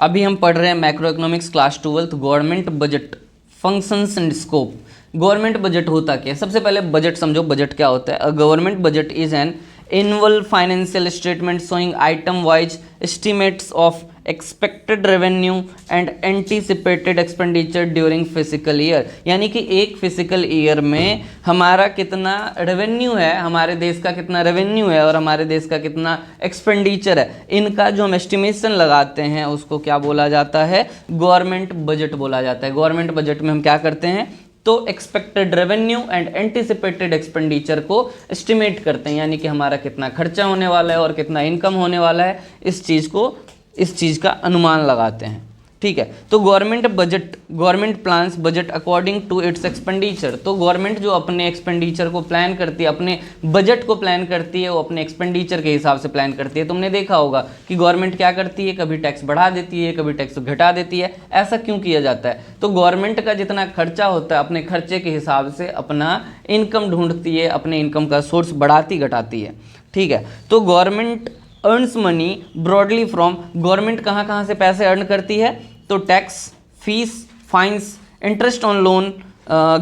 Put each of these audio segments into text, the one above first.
अभी हम पढ़ रहे हैं macro economics class 12 government budget functions and scope. Government budget होता क्या है? सबसे पहले बजट समझो, बजट क्या होता है। A government budget is an annual financial statement showing item wise estimates of expected revenue and anticipated expenditure during physical year. यानी कि एक फिजिकल ईयर में हमारा कितना रेवेन्यू है, हमारे देश का कितना रेवेन्यू है और हमारे देश का कितना एक्सपेंडिचर है, इनका जो हम एस्टिमेशन लगाते हैं उसको क्या बोला जाता है? गवर्नमेंट बजट बोला जाता है। गवर्नमेंट बजट में हम क्या करते हैं? तो expected revenue and anticipated expenditure को एस्टिमेट करते हैं, यानी कि हमारा कितना खर्चा होने वाला है और कितना इनकम होने वाला है, इस चीज़ का अनुमान लगाते हैं। ठीक है, तो government budget, government plans budget according to its expenditure. तो गवर्नमेंट जो अपने एक्सपेंडिचर को प्लान करती है, अपने बजट को प्लान करती है, वो अपने एक्सपेंडिचर के हिसाब से प्लान करती है। तुमने देखा होगा कि गवर्नमेंट क्या करती है, कभी टैक्स बढ़ा देती है, कभी टैक्स घटा देती है। ऐसा क्यों किया जाता है? तो गवर्नमेंट का जितना खर्चा होता है, अपने खर्चे के हिसाब से अपना इनकम ढूंढती है, अपने इनकम का सोर्स बढ़ाती घटाती है। ठीक है, तो government earns money broadly from, government कहाँ कहाँ से पैसे अर्न करती है? तो tax, fees, fines, interest on loan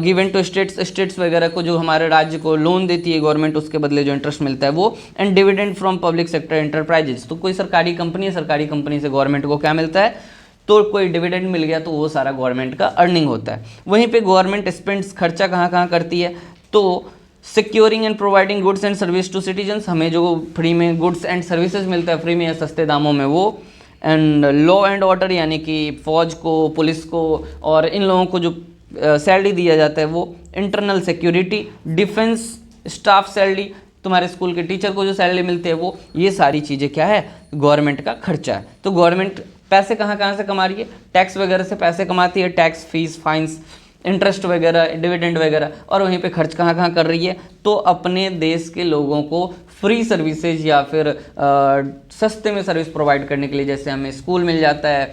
given to states वगैरह को, जो हमारे राज्य को लोन देती है गवर्नमेंट, उसके बदले जो इंटरेस्ट मिलता है वो, and dividend from public sector enterprises. तो कोई सरकारी कंपनी है, सरकारी कंपनी से गवर्नमेंट को क्या मिलता है? तो कोई डिविडेंड मिल गया तो वो सारा गवर्नमेंट का अर्निंग होता है। वहीं पे गवर्नमेंट स्पेंड्स, खर्चा कहाँ कहाँ करती है? तो securing and providing goods and service to citizens, हमें जो फ्री में गुड्स एंड सर्विसेज मिलता है फ्री में या सस्ते दामों में वो, एंड लॉ एंड ऑर्डर, यानी कि फौज को, पुलिस को और इन लोगों को जो सैलरी दिया जाता है वो, internal security, defence staff salary, तुम्हारे स्कूल के टीचर को जो सैलरी मिलती है वो, ये सारी चीज़ें क्या है? गवर्नमेंट का खर्चा है। तो गवर्नमेंट पैसे कहाँ कहाँ से कमा रही है? टैक्स वगैरह से पैसे कमाती है, टैक्स, फीस, फाइन्स, इंटरेस्ट वगैरह, डिविडेंड वगैरह। और वहीं पे खर्च कहाँ कहाँ कर रही है? तो अपने देश के लोगों को फ्री सर्विसेज या फिर सस्ते में सर्विस प्रोवाइड करने के लिए, जैसे हमें स्कूल मिल जाता है,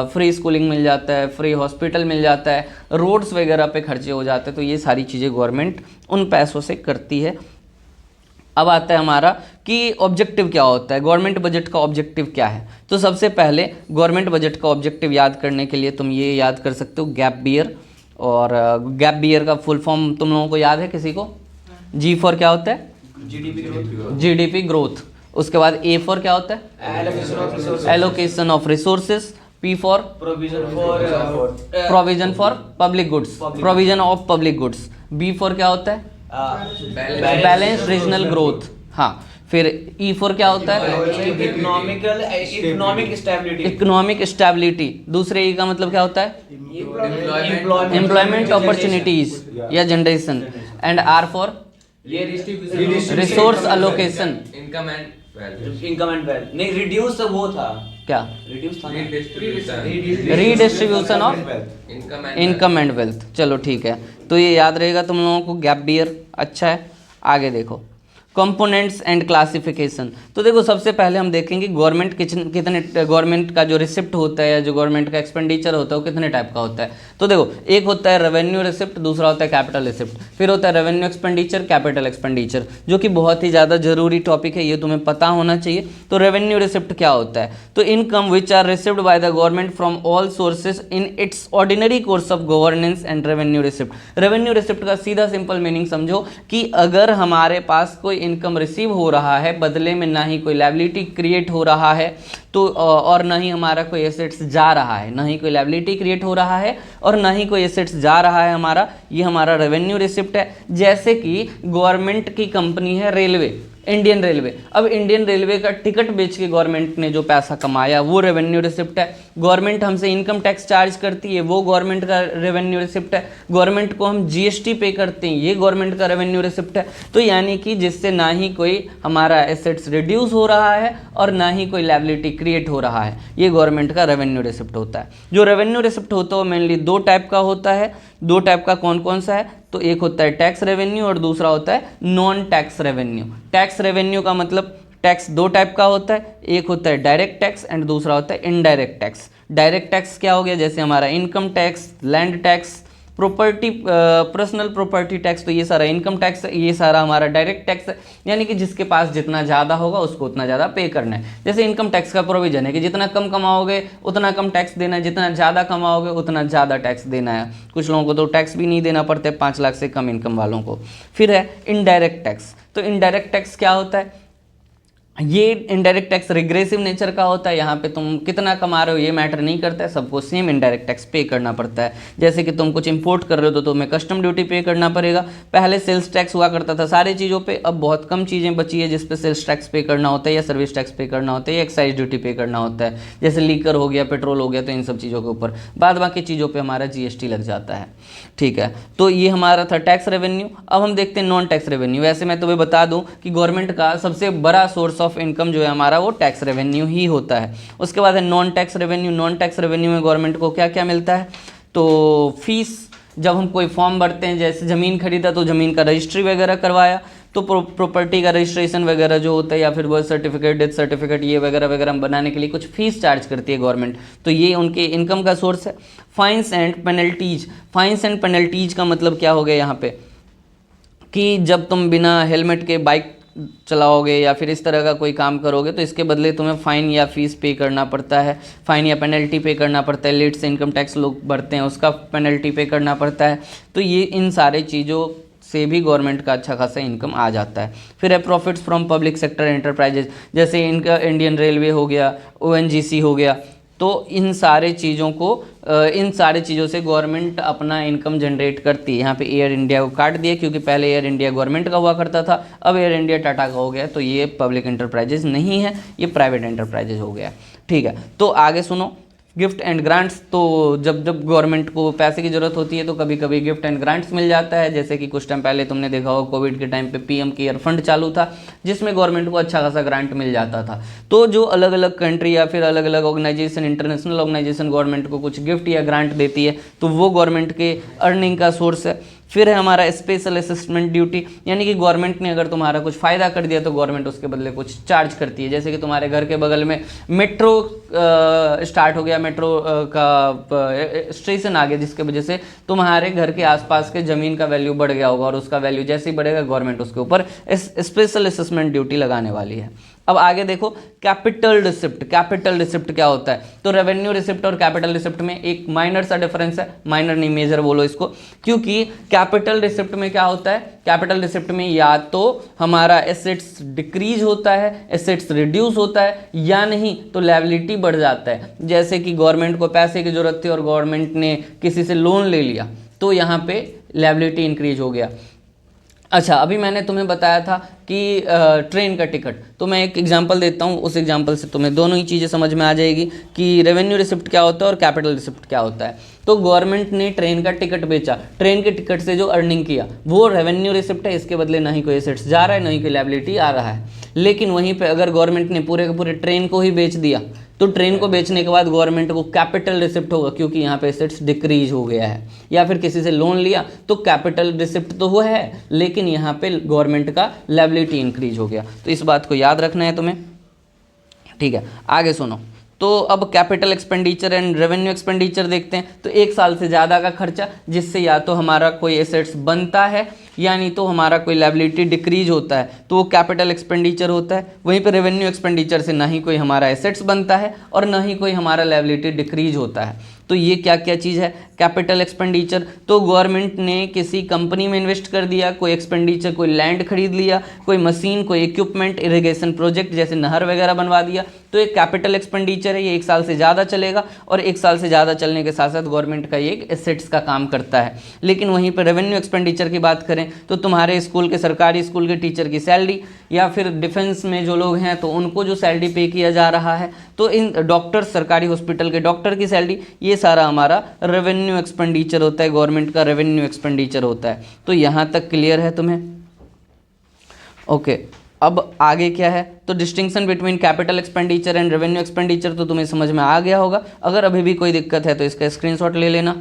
फ्री स्कूलिंग मिल जाता है, फ्री हॉस्पिटल मिल जाता है, रोड्स वगैरह पे खर्चे हो जाते हैं। तो ये सारी चीज़ें गवर्नमेंट उन पैसों से करती है। अब आता है हमारा कि ऑब्जेक्टिव क्या होता है, गवर्नमेंट बजट का ऑब्जेक्टिव क्या है? तो सबसे पहले गवर्नमेंट बजट का ऑब्जेक्टिव याद करने के लिए तुम ये याद कर सकते हो, गैप बियर। और गैप बियर का फुल फॉर्म तुम लोगों को याद है किसी को? जी फॉर क्या होता है? GDP growth. उसके बाद ए फॉर क्या होता है? Allocation of resources. P for provision for public goods, provision of public goods. B for क्या होता है? Balance regional growth. हाँ, फिर ई फॉर क्या होता है? Economic stability. दूसरे ई का मतलब क्या होता है? एम्प्लॉयमेंट अपॉर्चुनिटीज या generation. And R for resource allocation. Income and wealth. नहीं, रिड्यूस वो था क्या? रिड्यूस था, redistribution of income and wealth. चलो ठीक है, तो ये याद रहेगा तुम लोगों को, गैप बियर। अच्छा है, आगे देखो कंपोनेंट्स एंड क्लासिफिकेशन। तो देखो सबसे पहले हम देखेंगे गवर्नमेंट कितने, गवर्नमेंट का जो रिसिप्ट होता है या जो गवर्नमेंट का एक्सपेंडिचर होता है वो कितने टाइप का होता है। तो देखो, एक होता है रेवेन्यू रिसिप्ट, दूसरा होता है कैपिटल रिसिप्ट, फिर होता है रेवेन्यू एक्सपेंडिचर, कैपिटल एक्सपेंडिचर, जो कि बहुत ही ज़्यादा जरूरी टॉपिक है, ये तुम्हें पता होना चाहिए। तो रेवेन्यू रिसिप्ट क्या होता है? तो income which are received by the government from all sources in its ordinary course of governance and revenue receipt. Revenue receipt का सीधा सिंपल मीनिंग समझो कि अगर हमारे पास कोई इनकम रिसीव हो रहा है, बदले में ना ही कोई लायबिलिटी क्रिएट हो रहा है, तो और ना ही हमारा कोई एसेट्स जा रहा है, ना ही कोई लायबिलिटी क्रिएट हो रहा है और ना ही कोई एसेट्स जा रहा है हमारा, ये हमारा रेवेन्यू रिसिप्ट है। जैसे कि गवर्नमेंट की कंपनी है रेलवे, इंडियन रेलवे। अब इंडियन रेलवे का टिकट बेच के गवर्नमेंट ने जो पैसा कमाया वो रेवेन्यू रिसिप्ट है। गवर्नमेंट हमसे इनकम टैक्स चार्ज करती है, वो गवर्नमेंट का रेवेन्यू रिसिप्ट है। गवर्नमेंट को हम जीएसटी पे करते हैं, ये गवर्नमेंट का रेवेन्यू रिसिप्ट है। तो यानी कि जिससे ना ही कोई हमारा एसेट्स रिड्यूस हो रहा है और ना ही कोई लायबिलिटी क्रिएट हो रहा है, ये गवर्नमेंट का रेवेन्यू रिसिप्ट होता है। जो रेवेन्यू रिसिप्ट होता है वो मेनली दो टाइप का होता है। दो टाइप का कौन कौन सा है? तो एक होता है टैक्स रेवेन्यू और दूसरा होता है non tax revenue. Tax revenue का मतलब टैक्स दो टाइप का होता है, एक होता है डायरेक्ट टैक्स एंड दूसरा होता है इनडायरेक्ट टैक्स। डायरेक्ट टैक्स क्या हो गया? जैसे हमारा income tax, land tax, property personal property tax, तो ये सारा इनकम टैक्स है, ये सारा हमारा डायरेक्ट टैक्स है, यानी कि जिसके पास जितना ज़्यादा होगा उसको उतना ज़्यादा पे करना है। जैसे इनकम टैक्स का प्रोविजन है कि जितना कम कमाओगे उतना कम टैक्स देना है, जितना ज़्यादा कमाओगे उतना ज़्यादा टैक्स देना है। कुछ लोगों को तो टैक्स भी नहीं देना पड़ता है 5 लाख से कम इनकम वालों को। फिर है इनडायरेक्ट टैक्स। तो इनडायरेक्ट टैक्स क्या होता है? ये इनडायरेक्ट टैक्स रिग्रेसिव नेचर का होता है। यहाँ पे तुम कितना कमा रहे हो ये मैटर नहीं करता है, सबको सेम इनडायरेक्ट टैक्स पे करना पड़ता है। जैसे कि तुम कुछ इंपोर्ट कर रहे हो तो तुम्हें कस्टम ड्यूटी पे करना पड़ेगा। पहले सेल्स टैक्स हुआ करता था सारी चीज़ों पे, अब बहुत कम चीज़ें बची है जिस पे सेल्स टैक्स पे करना होता है या सर्विस टैक्स पे करना होता है या एक्साइज ड्यूटी पे करना होता है। जैसे लीकर हो गया, पेट्रोल हो गया, तो इन सब चीज़ों के ऊपर बाद बाकी चीज़ों पर हमारा GST लग जाता है। ठीक है, तो ये हमारा था टैक्स रेवेन्यू। अब हम देखते हैं नॉन टैक्स रेवेन्यू। वैसे मैं तुम्हें बता दूं कि गवर्नमेंट का सबसे बड़ा सोर्स ऑफ इनकम जो है हमारा वो टैक्स रेवेन्यू ही होता है। उसके बाद है non tax revenue. Non tax revenue में गवर्नमेंट को क्या क्या मिलता है? तो फीस, जब हम कोई फॉर्म भरते हैं, जैसे ज़मीन खरीदा तो ज़मीन का रजिस्ट्री वगैरह करवाया, तो प्रॉपर्टी का रजिस्ट्रेशन वगैरह जो होता है या फिर बर्थ सर्टिफिकेट, डेथ सर्टिफिकेट, ये वगैरह वगैरह बनाने के लिए कुछ फीस चार्ज करती है गवर्नमेंट, तो ये उनके इनकम का सोर्स है। Fines and penalties. Fines and penalties का मतलब क्या हो गया यहाँ पे कि जब तुम बिना हेलमेट के बाइक चलाओगे या फिर इस तरह का कोई काम करोगे तो इसके बदले तुम्हें फ़ाइन या फीस पे करना पड़ता है, फ़ाइन या पेनल्टी पे करना पड़ता है। लेट से इनकम टैक्स लोग भरते हैं उसका पेनल्टी पे करना पड़ता है। तो ये इन सारे चीज़ों से भी गवर्नमेंट का अच्छा खासा इनकम आ जाता है। फिर है profits from public sector enterprises, जैसे इनका इंडियन रेलवे हो गया, ONGC हो गया, तो इन सारे चीज़ों से गवर्नमेंट अपना इनकम जनरेट करती है। यहाँ पे एयर इंडिया को काट दिया क्योंकि पहले एयर इंडिया गवर्नमेंट का हुआ करता था, अब एयर इंडिया टाटा का हो गया, तो ये पब्लिक एंटरप्राइजेज नहीं है, ये प्राइवेट एंटरप्राइजेज हो गया। ठीक है, तो आगे सुनो, गिफ्ट एंड ग्रांट्स। तो जब जब गवर्नमेंट को पैसे की ज़रूरत होती है तो कभी कभी गिफ्ट एंड ग्रांट्स मिल जाता है। जैसे कि कुछ टाइम पहले तुमने देखा होगा कोविड के टाइम पे PM केयर फंड चालू था जिसमें गवर्नमेंट को अच्छा खासा ग्रांट मिल जाता था। तो जो अलग अलग कंट्री या फिर अलग अलग ऑर्गेनाइजेशन, इंटरनेशनल ऑर्गेनाइजेशन गवर्नमेंट को कुछ गिफ्ट या ग्रांट देती है तो वो गवर्नमेंट के अर्निंग का सोर्स है। फिर है हमारा स्पेशल असेसमेंट ड्यूटी, यानी कि गवर्नमेंट ने अगर तुम्हारा कुछ फ़ायदा कर दिया तो गवर्नमेंट उसके बदले कुछ चार्ज करती है। जैसे कि तुम्हारे घर के बगल में मेट्रो स्टार्ट हो गया, मेट्रो का स्टेशन आ गया, जिसके वजह से तुम्हारे घर के आसपास के ज़मीन का वैल्यू बढ़ गया होगा और उसका वैल्यू जैसे ही बढ़ेगा गवर्नमेंट उसके ऊपर स्पेशल असेसमेंट ड्यूटी लगाने वाली है। अब आगे देखो कैपिटल रिसिप्ट। कैपिटल रिसिप्ट क्या होता है? तो रेवेन्यू रिसिप्ट और कैपिटल रिसिप्ट में एक माइनर सा डिफरेंस है, माइनर नहीं मेजर बोलो इसको, क्योंकि कैपिटल रिसिप्ट में क्या होता है? कैपिटल रिसिप्ट में या तो हमारा एसेट्स डिक्रीज होता है, एसेट्स रिड्यूस होता है, या नहीं तो लायबिलिटी बढ़ जाता है। जैसे कि गवर्नमेंट को पैसे की जरूरत थी और गवर्नमेंट ने किसी से लोन ले लिया तो यहाँ पे लायबिलिटी इंक्रीज हो गया। अच्छा, अभी मैंने तुम्हें बताया था कि ट्रेन का टिकट, तो मैं एक एग्जांपल देता हूँ, उस एग्जांपल से तुम्हें दोनों ही चीज़ें समझ में आ जाएगी कि रेवेन्यू रिसिप्ट क्या होता है और कैपिटल रिसिप्ट क्या होता है। तो गवर्नमेंट ने ट्रेन का टिकट बेचा, ट्रेन के टिकट से जो अर्निंग किया वो रेवेन्यू रिसिप्ट है, इसके बदले ना ही कोई एसेट्स जा रहा है ना ही कोई लायबिलिटी आ रहा है। लेकिन वहीं पर अगर गवर्नमेंट ने पूरे के पूरे ट्रेन को ही बेच दिया तो ट्रेन को बेचने के बाद गवर्नमेंट को कैपिटल रिसिप्ट होगा, क्योंकि यहाँ पे एसेट्स डिक्रीज हो गया है। या फिर किसी से लोन लिया तो कैपिटल रिसिप्ट तो हुआ है लेकिन यहाँ पे गवर्नमेंट का लायबिलिटी इंक्रीज हो गया। तो इस बात को याद रखना है तुम्हें। ठीक है, आगे सुनो। तो अब capital expenditure and revenue expenditure देखते हैं। तो 1 साल से ज़्यादा का खर्चा जिससे या तो हमारा कोई एसेट्स बनता है या नहीं तो हमारा कोई लायबिलिटी डिक्रीज होता है, तो वो कैपिटल एक्सपेंडिचर होता है। वहीं पर रेवेन्यू एक्सपेंडिचर से ना ही कोई हमारा एसेट्स बनता है और ना ही कोई हमारा लायबिलिटी डिक्रीज होता है। तो ये क्या क्या चीज़ है कैपिटल एक्सपेंडिचर? तो गवर्नमेंट ने किसी कंपनी में इन्वेस्ट कर दिया, कोई एक्सपेंडिचर, कोई लैंड खरीद लिया, कोई मशीन, कोई इक्विपमेंट, इरिगेशन प्रोजेक्ट जैसे नहर वगैरह बनवा दिया, तो एक कैपिटल एक्सपेंडिचर है। ये 1 साल से ज़्यादा चलेगा और 1 साल से ज़्यादा चलने के साथ साथ गवर्नमेंट का ये एक एसेट्स का काम करता है। लेकिन वहीं पर रेवेन्यू एक्सपेंडिचर की बात करें तो तुम्हारे स्कूल के, सरकारी स्कूल के टीचर की सैलरी, या फिर डिफेंस में जो लोग हैं तो उनको जो सैलरी पे किया जा रहा है, तो इन डॉक्टर, सरकारी हॉस्पिटल के डॉक्टर की सैलरी, ये सारा हमारा रेवेन्यू एक्सपेंडिचर होता है, गवर्नमेंट का रेवेन्यू एक्सपेंडिचर होता है। तो यहाँ तक क्लियर है तुम्हें? ओके, अब आगे क्या है? तो distinction between capital expenditure and revenue expenditure तो तुम्हें समझ में आ गया होगा। अगर अभी भी कोई दिक्कत है तो इसका स्क्रीनशॉट ले लेना।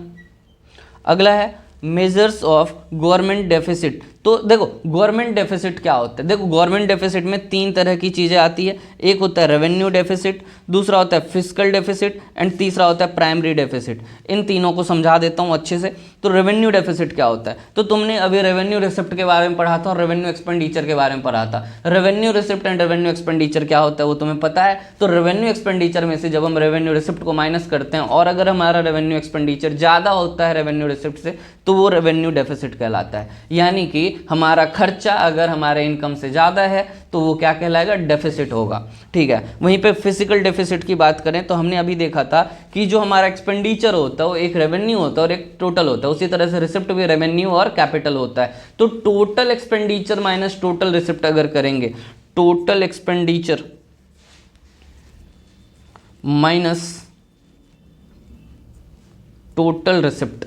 अगला है मेजर्स ऑफ गवर्नमेंट डेफिसिट। तो देखो गवर्नमेंट डेफिसिट क्या होता है, देखो गवर्नमेंट डेफिसिट में 3 तरह की चीज़ें आती है, एक होता है रेवेन्यू डेफिसिट, दूसरा होता है फिस्कल डेफिसिट एंड तीसरा होता है प्राइमरी डेफिसिट। इन तीनों को समझा देता हूँ अच्छे से। तो रेवेन्यू डेफिसिट क्या होता है, तो तुमने अभी रेवेन्यू रिसिप्ट के बारे में पढ़ा था और रेवेन्यू एक्सपेंडिचर के बारे में पढ़ा था। Revenue receipt and revenue expenditure क्या होता है वो तुम्हें पता है। तो रेवेन्यू एक्सपेंडिचर में से जब हम रेवेन्यू रिसिप्ट को माइनस करते हैं और अगर हमारा रेवेन्यू एक्सपेंडिचर ज़्यादा होता है रेवेन्यू रिसिप्ट से तो वो रेवेन्यू डेफिसिट कहलाता है। यानी कि हमारा खर्चा अगर हमारे इनकम से ज़्यादा है तो वो क्या कहलाएगा, डेफिसिट होगा। ठीक है, वहीं पे फिजिकल डेफिसिट की बात करें तो हमने अभी देखा था कि जो हमारा एक्सपेंडिचर होता है वो एक रेवेन्यू होता है और एक टोटल होता है, उसी तरह से रिसिप्ट भी रेवेन्यू और कैपिटल होता है। तो total expenditure minus total receipt अगर करेंगे, total expenditure minus total receipt,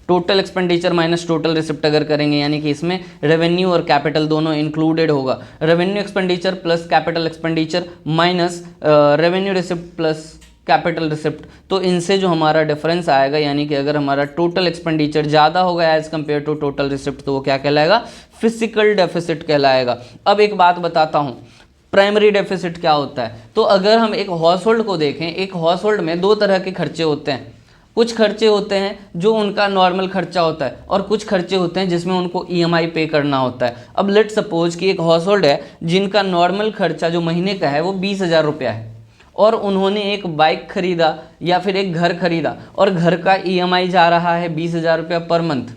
total expenditure minus total receipt अगर करेंगे यानी कि इसमें रेवेन्यू और कैपिटल दोनों इंक्लूडेड होगा। Revenue expenditure plus capital expenditure minus revenue receipt plus capital receipt, तो इनसे जो हमारा डिफरेंस आएगा यानी कि अगर हमारा टोटल एक्सपेंडिचर ज़्यादा होगा as compare to total receipt तो वो क्या कहलाएगा, फिजिकल डेफिसिट कहलाएगा। अब एक बात बताता हूँ, प्राइमरी डेफिसिट क्या होता है। तो अगर हम एक हाउस होल्ड को देखें, एक हाउस होल्ड में 2 तरह के खर्चे होते हैं। कुछ खर्चे होते हैं जो उनका नॉर्मल खर्चा होता है और कुछ खर्चे होते हैं जिसमें उनको ईएमआई पे करना होता है। अब लेट सपोज कि एक हाउस होल्ड है जिनका नॉर्मल खर्चा जो महीने का है वो 20,000 रुपया है और उन्होंने एक बाइक खरीदा या फिर एक घर खरीदा और घर का ईएमआई जा रहा है 20,000 रुपया पर मंथ।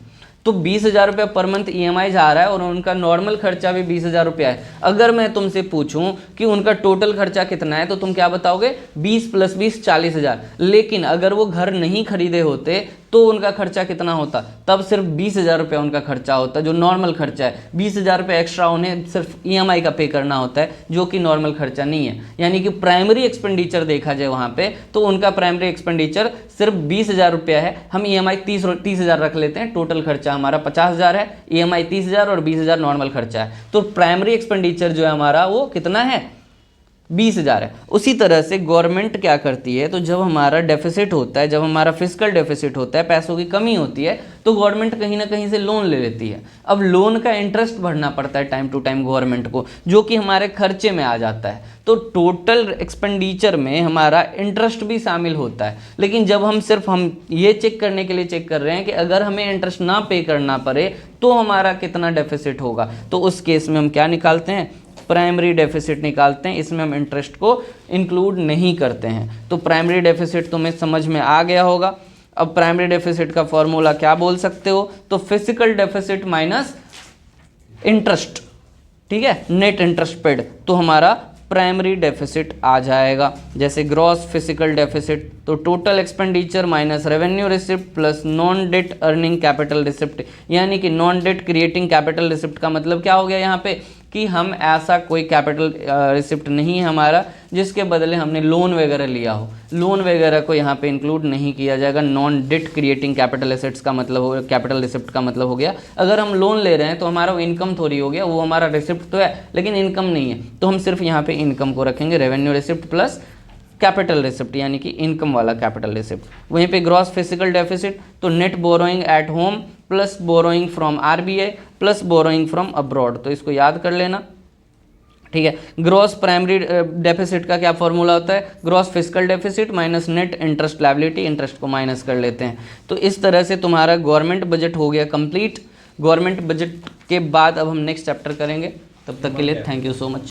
तो 20,000 रुपया पर मंथ ईएमआई जा रहा है और उनका नॉर्मल खर्चा भी 20,000 रुपया है। अगर मैं तुमसे पूछूं कि उनका टोटल खर्चा कितना है तो तुम क्या बताओगे, 20 + 20 40,000। लेकिन अगर वो घर नहीं खरीदे होते तो उनका खर्चा कितना होता, तब सिर्फ 20,000 रुपया उनका खर्चा होता जो नॉर्मल खर्चा है। 20,000 रुपया एक्स्ट्रा उन्हें सिर्फ ईएमआई का पे करना होता है जो कि नॉर्मल खर्चा नहीं है। यानी कि प्राइमरी एक्सपेंडिचर देखा जाए वहाँ पे तो उनका प्राइमरी एक्सपेंडिचर सिर्फ 20,000 रुपया है। हम ईएमआई 30,000 रख लेते हैं, टोटल खर्चा हमारा 50,000 है, ईएमआई 30,000 और 20,000 नॉर्मल खर्चा है। तो प्राइमरी एक्सपेंडिचर जो है हमारा वो कितना है, 20,000 है। उसी तरह से गवर्नमेंट क्या करती है, तो जब हमारा डेफिसिट होता है, जब हमारा फिस्कल डेफिसिट होता है, पैसों की कमी होती है तो गवर्नमेंट कहीं ना कहीं से लोन ले लेती है। अब लोन का इंटरेस्ट भरना पड़ता है टाइम टू टाइम गवर्नमेंट को, जो कि हमारे खर्चे में आ जाता है। तो टोटल एक्सपेंडिचर में हमारा इंटरेस्ट भी शामिल होता है। लेकिन जब हम ये चेक करने के लिए चेक कर रहे हैं कि अगर हमें इंटरेस्ट ना पे करना पड़े तो हमारा कितना डेफिसिट होगा, तो उस केस में हम क्या निकालते हैं, प्राइमरी डेफिसिट निकालते हैं। इसमें हम इंटरेस्ट को इंक्लूड नहीं करते हैं। तो प्राइमरी डेफिसिट तुम्हें समझ में आ गया होगा। अब प्राइमरी डेफिसिट का फॉर्मूला क्या बोल सकते हो, तो फिजिकल डेफिसिट माइनस इंटरेस्ट, ठीक है, नेट इंटरेस्ट पेड, तो हमारा प्राइमरी डेफिसिट आ जाएगा। जैसे ग्रॉस फिजिकल डेफिसिट, तो total expenditure minus revenue receipt plus non debt earning capital receipt, यानी कि non debt creating capital receipt का मतलब क्या हो गया यहाँ पे कि हम ऐसा कोई कैपिटल रिसिप्ट नहीं है हमारा जिसके बदले हमने लोन वगैरह लिया हो, लोन वगैरह को यहाँ पे इंक्लूड नहीं किया जाएगा। Non debt creating capital assets का मतलब हो, कैपिटल रिसिप्ट का मतलब हो गया अगर हम लोन ले रहे हैं तो हमारा इनकम थोड़ी हो गया, वो हमारा रिसिप्ट तो है लेकिन इनकम नहीं है, तो हम सिर्फ यहाँ पे इनकम को रखेंगे, revenue receipt plus capital receipt यानी कि इनकम वाला कैपिटल रिसिप्ट। वहीं पे ग्रॉस फिजिकल डेफिसिट, तो net borrowing at home plus borrowing from RBI plus borrowing from abroad, तो इसको याद कर लेना, ठीक है। ग्रॉस प्राइमरी डेफिसिट का क्या फॉर्मूला होता है, gross physical deficit minus net interest liability, interest को माइनस कर लेते हैं। तो इस तरह से तुम्हारा गवर्नमेंट बजट हो गया कंप्लीट। गवर्नमेंट बजट के बाद अब हम नेक्स्ट चैप्टर करेंगे, तब तक के लिए थैंक यू सो मच।